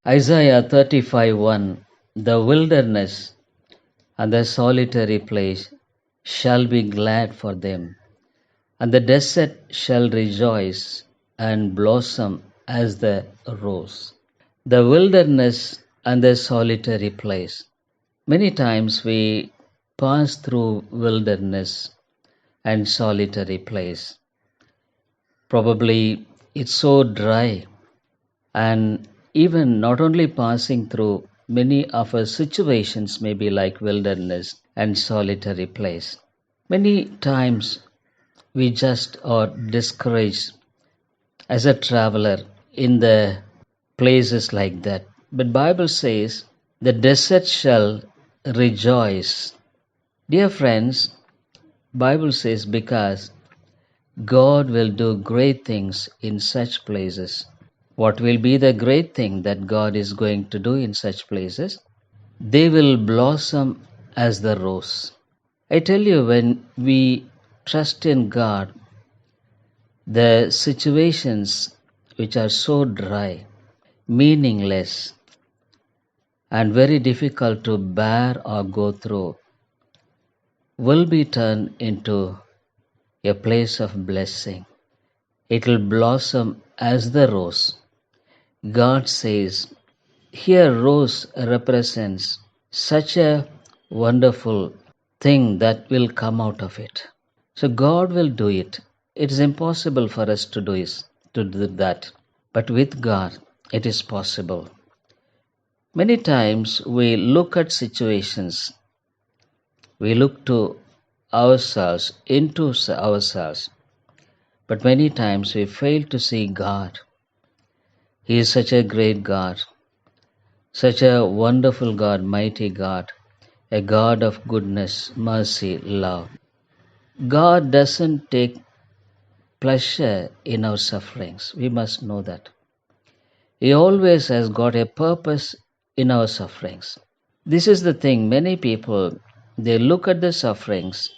Isaiah 35:1 The wilderness and the solitary place shall be glad for them, and the desert shall rejoice and blossom as the rose. The wilderness and the solitary place. Many times we pass through wilderness and solitary place. Probably it's so dry, and even not only passing through, many of our situations may be like wilderness and solitary place. Many times we just are discouraged as a traveler in the places like that. But Bible says the desert shall rejoice. Dear friends, Bible says because God will do great things in such places. What will be the great thing that God is going to do in such places? They will blossom as the rose. I tell you, when we trust in God, the situations which are so dry, meaningless, and very difficult to bear or go through will be turned into a place of blessing. It will blossom as the rose. God says, here rose represents such a wonderful thing that will come out of it. So God will do it. It is impossible for us to do that. But with God, it is possible. Many times we look at situations, we look to ourselves, into ourselves, but many times we fail to see God. He is such a great God, such a wonderful God, mighty God, a God of goodness, mercy, love. God doesn't take pleasure in our sufferings. We must know that. He always has got a purpose in our sufferings. This is the thing, many people, they look at the sufferings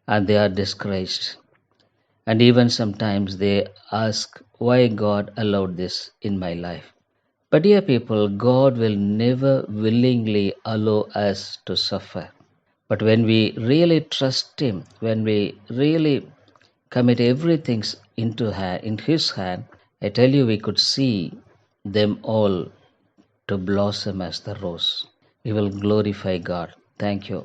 and they are discouraged. And even sometimes they ask, why God allowed this in my life? But dear people, God will never willingly allow us to suffer. But when we really trust Him, when we really commit everything in His hand, I tell you, we could see them all to blossom as the rose. We will glorify God. Thank you.